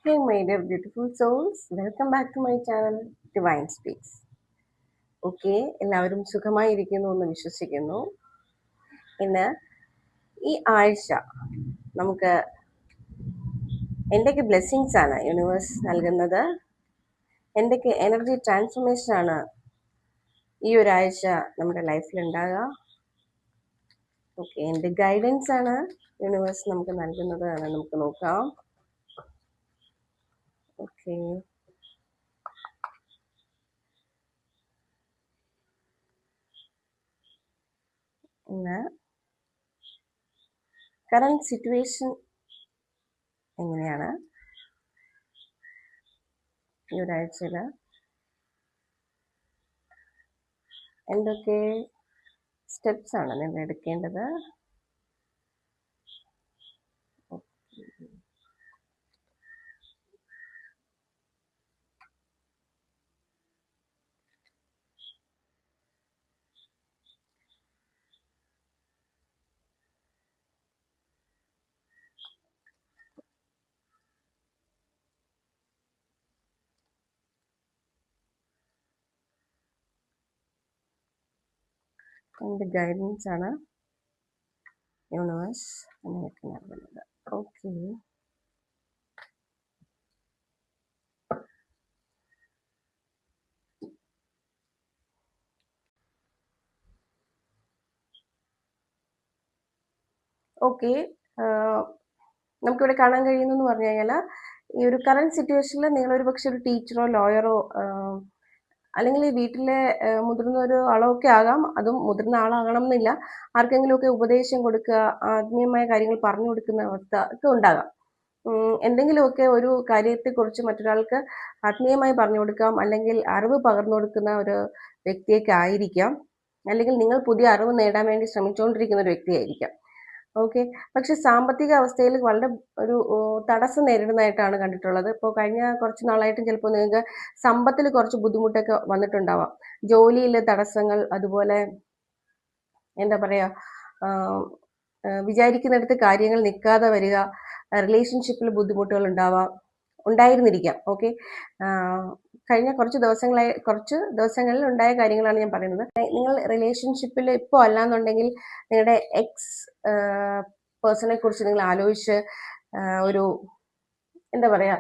Hey, my dear beautiful souls, welcome back to my channel Divine Speaks. Okay, എല്ലാവരും സുഖമായിരിക്കുന്നു എന്ന് വിശ്വസിക്കുന്നു. ഇന്ന് ഈ ആഴ്ച നമുക്ക് എന്തൊക്കെ ബ്ലെസ്സിങ്സ് ആണ് യൂണിവേഴ്സ് നൽകുന്നത്, എന്തൊക്കെ എനർജി ട്രാൻസ്ഫോർമേഷൻ ആണ് ഈ ഒരാഴ്ച നമ്മുടെ ലൈഫിൽ ഉണ്ടാകുക, ഓക്കെ, എന്ത് ഗൈഡൻസ് ആണ് യൂണിവേഴ്സ് നമുക്ക് നൽകുന്നത് എന്ന് നമുക്ക് നോക്കാം. ഓക്കെ, ഇന്ന് കറന്റ് സിറ്റുവേഷൻ എങ്ങനെയാണ്, ഈ ഒരാഴ്ചയിൽ എന്തൊക്കെ സ്റ്റെപ്സ് ആണ് നിങ്ങൾ എടുക്കേണ്ടത്. എന്ത് ഗൈഡൻസ് ആണ് യൂണിവേഴ്സ് നിങ്ങൾക്ക് നൽകുന്നത്. ഓക്കെ, ഓക്കെ, നമുക്കിവിടെ കാണാൻ കഴിയുന്നെന്ന് പറഞ്ഞു കഴിഞ്ഞാൽ ഈ ഒരു കറന്റ് സിറ്റുവേഷനിൽ നിങ്ങൾ ഒരു പക്ഷെ ഒരു ടീച്ചറോ ലോയറോ അല്ലെങ്കിൽ വീട്ടിലെ മുതിർന്ന ഒരു ആളോ ഒക്കെ ആകാം. അതും മുതിർന്ന ആളാകണം എന്നില്ല, ആർക്കെങ്കിലുമൊക്കെ ഉപദേശം കൊടുക്കുക, ആത്മീയമായ കാര്യങ്ങൾ പറഞ്ഞു കൊടുക്കുന്ന അവസ്ഥ ഒക്കെ ഉണ്ടാകാം. എന്തെങ്കിലുമൊക്കെ ഒരു കാര്യത്തെക്കുറിച്ച് മറ്റൊരാൾക്ക് ആത്മീയമായി പറഞ്ഞു കൊടുക്കാം, അല്ലെങ്കിൽ അറിവ് പകർന്നു കൊടുക്കുന്ന ഒരു വ്യക്തിയൊക്കെ ആയിരിക്കാം, അല്ലെങ്കിൽ നിങ്ങൾ പുതിയ അറിവ് നേടാൻ വേണ്ടി ശ്രമിച്ചുകൊണ്ടിരിക്കുന്ന ഒരു വ്യക്തിയായിരിക്കാം. ഓക്കെ, പക്ഷെ സാമ്പത്തിക അവസ്ഥയിൽ വളരെ ഒരു തടസ്സം നേരിടുന്നതായിട്ടാണ് കണ്ടിട്ടുള്ളത്. ഇപ്പോൾ കഴിഞ്ഞ കുറച്ച് നാളായിട്ടും ചിലപ്പോൾ നിങ്ങൾക്ക് സമ്പത്തിൽ കുറച്ച് ബുദ്ധിമുട്ടൊക്കെ വന്നിട്ടുണ്ടാവാം. ജോലിയിലെ തടസ്സങ്ങൾ, അതുപോലെ എന്താ പറയുക, വിചാരിക്കുന്നിടത്ത് കാര്യങ്ങൾ നിൽക്കാതെ വരിക, റിലേഷൻഷിപ്പിൽ ബുദ്ധിമുട്ടുകൾ ഉണ്ടായിരുന്നിരിക്കാം. ഓക്കെ, കഴിഞ്ഞ കുറച്ച് ദിവസങ്ങളിൽ ഉണ്ടായ കാര്യങ്ങളാണ് ഞാൻ പറയുന്നത്. നിങ്ങൾ റിലേഷൻഷിപ്പിൽ ഇപ്പോൾ അല്ലാന്നുണ്ടെങ്കിൽ നിങ്ങളുടെ എക്സ് പേഴ്സണെ കുറിച്ച് നിങ്ങൾ ആലോചിച്ച് ഒരു എന്താ പറയുക,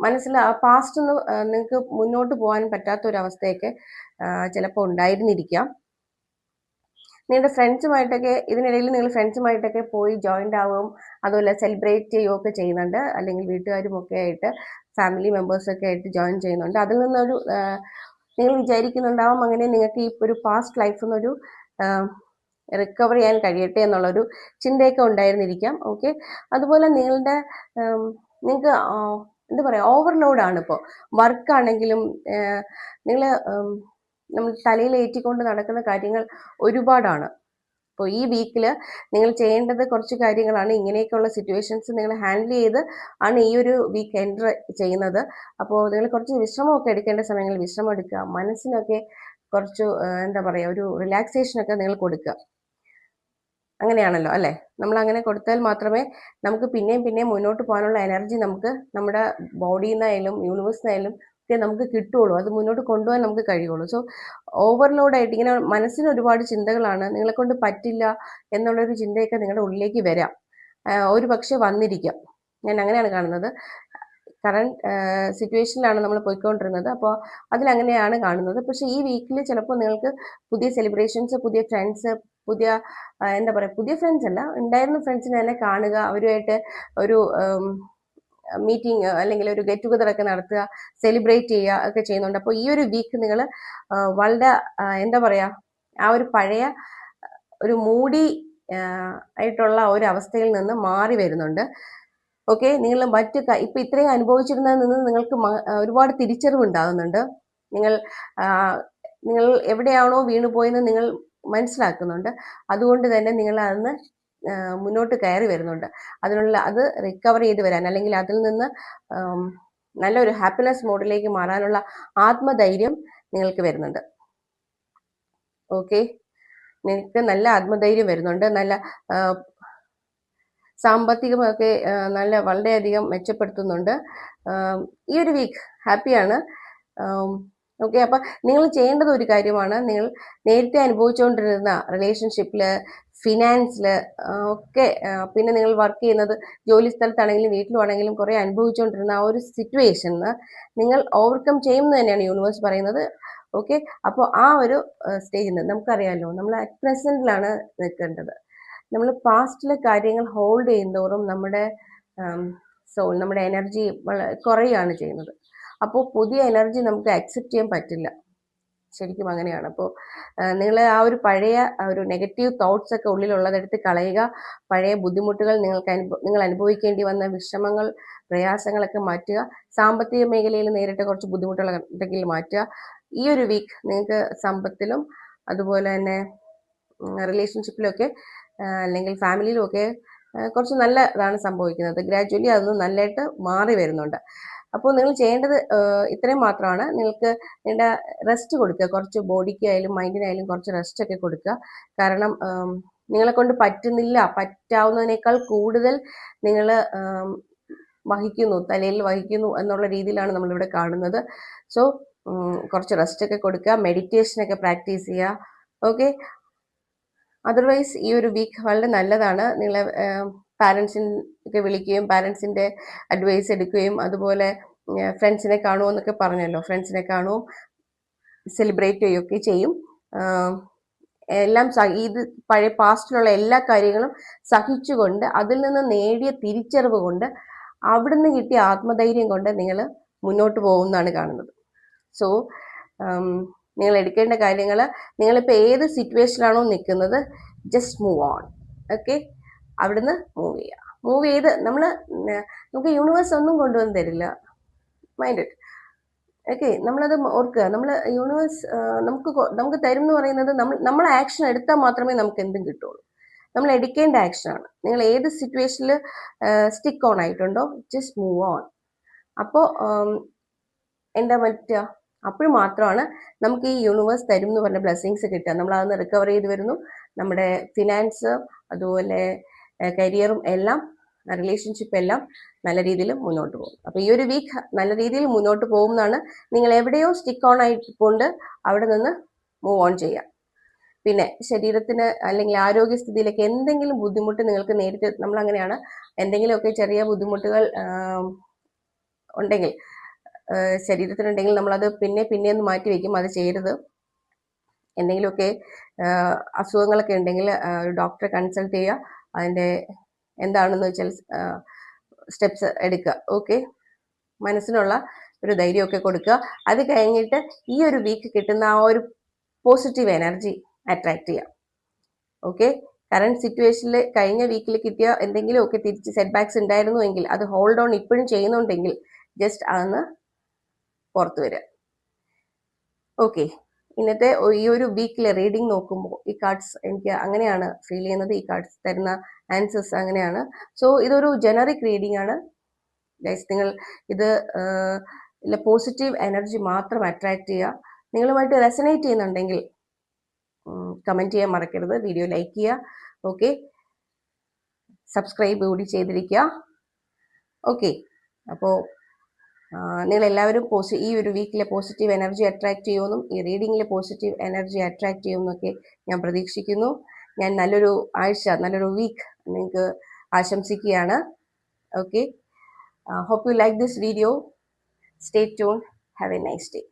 മനസ്സിൽ ആ പാസ്റ്റ് ഒന്ന് നിങ്ങൾക്ക് മുന്നോട്ട് പോകാൻ പറ്റാത്ത ഒരു അവസ്ഥയൊക്കെ ചിലപ്പോൾ ഉണ്ടായിരുന്നിരിക്കാം. നിങ്ങളുടെ ഫ്രണ്ട്സുമായിട്ടൊക്കെ ഇതിനിടയിൽ നിങ്ങൾ ഫ്രണ്ട്സുമായിട്ടൊക്കെ പോയി ജോയിൻ്റ് ആവുകയും അതുപോലെ സെലിബ്രേറ്റ് ചെയ്യുകയൊക്കെ ചെയ്യുന്നുണ്ട്, അല്ലെങ്കിൽ വീട്ടുകാരും ഒക്കെ ആയിട്ട് ഫാമിലി മെമ്പേഴ്സൊക്കെ ആയിട്ട് ജോയിൻ ചെയ്യുന്നുണ്ട്. അതിൽ നിന്നൊരു നിങ്ങൾ വിചാരിക്കുന്നുണ്ടാവും അങ്ങനെ നിങ്ങൾക്ക് ഈ ഒരു പാസ്റ്റ് ലൈഫിൽ നിന്നൊരു റിക്കവർ ചെയ്യാൻ കഴിയട്ടെ എന്നുള്ളൊരു ചിന്തയൊക്കെ ഉണ്ടായിരുന്നിരിക്കാം. ഓക്കെ, അതുപോലെ നിങ്ങൾക്ക് എന്താ പറയുക, ഓവർലോഡാണ്. ഇപ്പോൾ വർക്കാണെങ്കിലും നിങ്ങൾ നമ്മൾ തലയിൽ ഏറ്റിക്കൊണ്ട് നടക്കുന്ന കാര്യങ്ങൾ ഒരുപാടാണ്. അപ്പോൾ ഈ വീക്കിൽ നിങ്ങൾ ചെയ്യേണ്ടത് കുറച്ച് കാര്യങ്ങളാണ്. ഇങ്ങനെയൊക്കെയുള്ള സിറ്റുവേഷൻസ് നിങ്ങൾ ഹാൻഡിൽ ചെയ്ത് ആണ് ഈ ഒരു വീക്ക് എൻ്റർ ചെയ്യുന്നത്. അപ്പോൾ നിങ്ങൾ കുറച്ച് വിശ്രമമൊക്കെ എടുക്കേണ്ട സമയങ്ങളിൽ വിശ്രമം എടുക്കുക, മനസ്സിനൊക്കെ കുറച്ച് എന്താ പറയുക, ഒരു റിലാക്സേഷനൊക്കെ നിങ്ങൾ കൊടുക്കുക. അങ്ങനെയാണല്ലോ അല്ലേ? നമ്മൾ അങ്ങനെ കൊടുത്താൽ മാത്രമേ നമുക്ക് പിന്നെയും മുന്നോട്ട് പോകാനുള്ള എനർജി നമുക്ക് നമ്മുടെ ബോഡിയിൽ നിന്നായാലും യൂണിവേഴ്സിൽ നിന്നായാലും ഒക്കെ നമുക്ക് കിട്ടുള്ളൂ. അത് മുന്നോട്ട് കൊണ്ടുപോകാൻ നമുക്ക് കഴിയുള്ളൂ. സോ ഓവർലോഡായിട്ട് ഇങ്ങനെ മനസ്സിന് ഒരുപാട് ചിന്തകളാണ്, നിങ്ങളെ കൊണ്ട് പറ്റില്ല എന്നുള്ളൊരു ചിന്തയൊക്കെ നിങ്ങളുടെ ഉള്ളിലേക്ക് വരാം, ഒരു പക്ഷെ വന്നിരിക്കാം. ഞാൻ അങ്ങനെയാണ് കാണുന്നത്. കറണ്ട് സിറ്റുവേഷനിലാണ് നമ്മൾ പോയിക്കൊണ്ടിരുന്നത്, അപ്പോൾ അതിലങ്ങനെയാണ് കാണുന്നത്. പക്ഷേ ഈ വീക്കിൽ ചിലപ്പോൾ നിങ്ങൾക്ക് പുതിയ സെലിബ്രേഷൻസ്, പുതിയ ഫ്രണ്ട്സ്, പുതിയ എന്താ പറയുക, പുതിയ ഫ്രണ്ട്സ് അല്ല, ഉണ്ടായിരുന്ന ഫ്രണ്ട്സിനെ തന്നെ കാണുക, അവരുമായിട്ട് ഒരു മീറ്റിംഗ് അല്ലെങ്കിൽ ഒരു ഗെറ്റ് ടുഗദർ ഒക്കെ നടത്തുക, സെലിബ്രേറ്റ് ചെയ്യുക ഒക്കെ ചെയ്യുന്നുണ്ട്. അപ്പോൾ ഈ ഒരു വീക്ക് നിങ്ങൾ വളരെ എന്താ പറയുക, ആ ഒരു പഴയ ഒരു മൂടി ആയിട്ടുള്ള ഒരു അവസ്ഥയിൽ നിന്ന് മാറി വരുന്നുണ്ട്. ഓക്കെ, നിങ്ങൾ ഇപ്പൊ ഇത്രയും അനുഭവിച്ചിരുന്നതിൽ നിന്ന് നിങ്ങൾക്ക് ഒരുപാട് തിരിച്ചറിവ് ഉണ്ടാകുന്നുണ്ട്. നിങ്ങൾ എവിടെയാണോ വീണുപോയെന്ന് നിങ്ങൾ മനസ്സിലാക്കുന്നുണ്ട്. അതുകൊണ്ട് തന്നെ നിങ്ങൾ അതിന് മുന്നോട്ട് കയറി വരുന്നുണ്ട്. അത് റിക്കവർ ചെയ്ത് വരാൻ, അല്ലെങ്കിൽ അതിൽ നിന്ന് നല്ലൊരു ഹാപ്പിനെസ് മോഡിലേക്ക് മാറാനുള്ള ആത്മധൈര്യം നിങ്ങൾക്ക് വരുന്നുണ്ട്. ഓക്കെ, നിങ്ങൾക്ക് നല്ല ആത്മധൈര്യം വരുന്നുണ്ട്, നല്ല സാമ്പത്തികമൊക്കെ നല്ല വളരെയധികം മെച്ചപ്പെടുത്തുന്നുണ്ട്. ഈ ഒരു വീക്ക് ഹാപ്പിയാണ്. ഓക്കെ, അപ്പൊ നിങ്ങൾ ചെയ്യേണ്ടത് ഒരു കാര്യമാണ്, നിങ്ങൾ നേരത്തെ അനുഭവിച്ചുകൊണ്ടിരുന്ന റിലേഷൻഷിപ്പില്, ഫിനാൻസില് ഒക്കെ, പിന്നെ നിങ്ങൾ വർക്ക് ചെയ്യുന്നത് ജോലി സ്ഥലത്താണെങ്കിലും വീട്ടിലാണെങ്കിലും കുറെ അനുഭവിച്ചുകൊണ്ടിരുന്ന ആ ഒരു സിറ്റുവേഷന് നിങ്ങൾ ഓവർകം ചെയ്യുമെന്ന് തന്നെയാണ് യൂണിവേഴ്സ് പറയുന്നത്. ഓക്കെ, അപ്പോൾ ആ ഒരു സ്റ്റേജിൽ നിന്ന് നമുക്കറിയാമല്ലോ, നമ്മൾ അറ്റ് പ്രസന്റിലാണ് നിൽക്കേണ്ടത്. നമ്മൾ പാസ്റ്റിലെ കാര്യങ്ങൾ ഹോൾഡ് ചെയ്യുന്നതോറും നമ്മുടെ സോൾ, നമ്മുടെ എനർജി കുറയുകയാണ് ചെയ്യുന്നത്. അപ്പോൾ പുതിയ എനർജി നമുക്ക് അക്സെപ്റ്റ് ചെയ്യാൻ പറ്റില്ല. ശരിക്കും അങ്ങനെയാണ്. അപ്പോൾ നിങ്ങൾ ആ ഒരു പഴയ ഒരു നെഗറ്റീവ് തോട്ട്സ് ഒക്കെ ഉള്ളിലുള്ളതെടുത്ത് കളയുക. പഴയ ബുദ്ധിമുട്ടുകൾ, നിങ്ങൾ അനുഭവിക്കേണ്ടി വന്ന വിഷമങ്ങൾ, പ്രയാസങ്ങളൊക്കെ മാറ്റുക. സാമ്പത്തിക മേഖലയിൽ നേരിട്ട് കുറച്ച് ബുദ്ധിമുട്ടുകൾ ഉണ്ടെങ്കിൽ മാറ്റുക. ഈ ഒരു വീക്ക് നിങ്ങൾക്ക് സമ്പത്തിലും അതുപോലെ തന്നെ റിലേഷൻഷിപ്പിലൊക്കെ അല്ലെങ്കിൽ ഫാമിലിയിലും ഒക്കെ കുറച്ച് നല്ല ഇതാണ് സംഭവിക്കുന്നത്. ഗ്രാജുവലി അതൊന്ന് നല്ലതായിട്ട് മാറി വരുന്നുണ്ട്. അപ്പോൾ നിങ്ങൾ ചെയ്യേണ്ടത് ഇത്രയും മാത്രമാണ്. നിങ്ങൾക്ക് നിങ്ങളുടെ റെസ്റ്റ് കൊടുക്കുക. കുറച്ച് ബോഡിക്കായാലും മൈൻഡിനായാലും കുറച്ച് റെസ്റ്റ് ഒക്കെ കൊടുക്കുക. കാരണം നിങ്ങളെ കൊണ്ട് പറ്റുന്നില്ല, പറ്റാവുന്നതിനേക്കാൾ കൂടുതൽ നിങ്ങൾ വഹിക്കുന്നു, തലയിൽ വഹിക്കുന്നു എന്നുള്ള രീതിയിലാണ് നമ്മളിവിടെ കാണുന്നത്. സോ കുറച്ച് റെസ്റ്റ് ഒക്കെ കൊടുക്കുക, മെഡിറ്റേഷനൊക്കെ പ്രാക്ടീസ് ചെയ്യുക. ഓക്കെ, അതർവൈസ് ഈ ഒരു വീക്ക് വളരെ നല്ലതാണ്. നിങ്ങളെ പാരൻസിനൊക്കെ വിളിക്കുകയും പാരൻസിൻ്റെ അഡ്വൈസ് എടുക്കുകയും അതുപോലെ ഫ്രണ്ട്സിനെ കാണുമെന്നൊക്കെ പറഞ്ഞല്ലോ, ഫ്രണ്ട്സിനെ കാണുകയും സെലിബ്രേറ്റ് ചെയ്യുകയൊക്കെ ചെയ്യും. എല്ലാം ഇത് പഴയ പാസ്റ്റിലുള്ള എല്ലാ കാര്യങ്ങളും സഹിച്ചുകൊണ്ട്, അതിൽ നിന്ന് നേടിയ തിരിച്ചറിവ് കൊണ്ട്, അവിടുന്ന് കിട്ടിയ ആത്മധൈര്യം കൊണ്ട് നിങ്ങൾ മുന്നോട്ട് പോകുന്നതാണ് കാണുന്നത്. സോ നിങ്ങൾ എടുക്കേണ്ട കാര്യങ്ങൾ, നിങ്ങളിപ്പോൾ ഏത് സിറ്റുവേഷനിലാണോ നിൽക്കുന്നത്, ജസ്റ്റ് മൂവ് ഓൺ. ഓക്കെ, അവിടുന്ന് മൂവ് ചെയ്ത് നമുക്ക് യൂണിവേഴ്സ് ഒന്നും കൊണ്ടുവന്ന് തരില്ല, മൈൻഡ് ഇറ്റ്. ഓക്കെ, നമ്മളത് ഓർക്കുക. നമ്മൾ യൂണിവേഴ്സ് നമുക്ക് തരും എന്ന് പറയുന്നത് നമ്മൾ ആക്ഷൻ എടുത്താൽ മാത്രമേ നമുക്ക് എന്തും കിട്ടുള്ളൂ. നമ്മൾ എടുക്കേണ്ട ആക്ഷനാണ്. നിങ്ങൾ ഏത് സിറ്റുവേഷനിൽ സ്റ്റിക്ക് ഓൺ ആയിട്ടുണ്ടോ, ജസ്റ്റ് മൂവ് ഓൺ. അപ്പോൾ എന്താ പറ്റുക, അപ്പോൾ മാത്രമാണ് നമുക്ക് ഈ യൂണിവേഴ്സ് തരും എന്ന് പറഞ്ഞ ബ്ലെസ്സിങ്സ് കിട്ടുക. നമ്മൾ അതൊന്ന് റിക്കവർ ചെയ്ത് വരുന്നു. നമ്മുടെ ഫിനാൻസ്, അതുപോലെ കരിയറും എല്ലാം, റിലേഷൻഷിപ്പ് എല്ലാം നല്ല രീതിയിൽ മുന്നോട്ട് പോകും. അപ്പോൾ ഈ ഒരു വീക്ക് നല്ല രീതിയിൽ മുന്നോട്ട് പോകുന്നതാണ്. നിങ്ങൾ എവിടെയോ സ്റ്റിക്ക് ഓൺ ആയിക്കൊണ്ട് അവിടെ നിന്ന് മൂവ് ഓൺ ചെയ്യാം. പിന്നെ ശരീരത്തിന് അല്ലെങ്കിൽ ആരോഗ്യസ്ഥിതിയിലൊക്കെ എന്തെങ്കിലും ബുദ്ധിമുട്ട് നിങ്ങൾക്ക് നേരിട്ട്, നമ്മൾ അങ്ങനെയാണ്, എന്തെങ്കിലുമൊക്കെ ചെറിയ ബുദ്ധിമുട്ടുകൾ ഉണ്ടെങ്കിൽ, ശരീരത്തിനുണ്ടെങ്കിൽ നമ്മളത് പിന്നെ ഒന്ന് മാറ്റി വയ്ക്കും. അത് ചെയ്യരുത്. എന്തെങ്കിലുമൊക്കെ അസുഖങ്ങളൊക്കെ ഉണ്ടെങ്കിൽ ഡോക്ടറെ കൺസൾട്ട് ചെയ്യുക. അതിൻ്റെ എന്താണെന്ന് വെച്ചാൽ സ്റ്റെപ്സ് എടുക്കുക. ഓക്കെ, മനസ്സിനുള്ള ഒരു ധൈര്യമൊക്കെ കൊടുക്കുക. അത് കഴിഞ്ഞിട്ട് ഈ ഒരു വീക്ക് കിട്ടുന്ന ആ ഒരു പോസിറ്റീവ് എനർജി അട്രാക്ട് ചെയ്യാം. ഓക്കെ, കറണ്ട് സിറ്റുവേഷനിൽ കഴിഞ്ഞ വീക്കിൽ കിട്ടിയ എന്തെങ്കിലുമൊക്കെ തിരിച്ച് സെറ്റ് ബാക്സ് ഉണ്ടായിരുന്നു എങ്കിൽ അത് ഹോൾഡ് ഓൺ ഇപ്പോഴും ചെയ്യുന്നുണ്ടെങ്കിൽ ജസ്റ്റ് അതൊന്ന് പുറത്തു വരിക. ഓക്കെ, ഇന്നത്തെ ഈ ഒരു വീക്കിലെ റീഡിങ് നോക്കുമ്പോൾ ഈ കാർഡ്സ് എനിക്ക് അങ്ങനെയാണ് ഫീൽ ചെയ്യുന്നത്. ഈ കാർഡ്സ് തരുന്ന ആൻസേഴ്സ് അങ്ങനെയാണ്. സോ ഇതൊരു ജനറിക് റീഡിംഗ് ആണ് ഗൈസ്. നിങ്ങൾ ഇത് പോസിറ്റീവ് എനർജി മാത്രം അട്രാക്ട് ചെയ്യുക. നിങ്ങളുമായിട്ട് റെസനേറ്റ് ചെയ്യുന്നുണ്ടെങ്കിൽ കമൻറ്റ് ചെയ്യാൻ മറക്കരുത്. വീഡിയോ ലൈക്ക് ചെയ്യുക. ഓക്കെ, സബ്സ്ക്രൈബ് കൂടി ചെയ്തിരിക്കുക. ഓക്കെ, അപ്പോൾ നിങ്ങളെല്ലാവരും ഈ ഒരു വീക്കിലെ പോസിറ്റീവ് എനർജി അട്രാക്ട് ചെയ്യുമെന്നും ഈ റീഡിങ്ങിലെ പോസിറ്റീവ് എനർജി അട്രാക്ട് ചെയ്യുമെന്നൊക്കെ ഞാൻ പ്രതീക്ഷിക്കുന്നു. ഞാൻ നല്ലൊരു ആഴ്ച, നല്ലൊരു വീക്ക് നിങ്ങൾക്ക് ആശംസിക്കുകയാണ്. Okay, hope you like this video. Stay tuned. Have a nice day.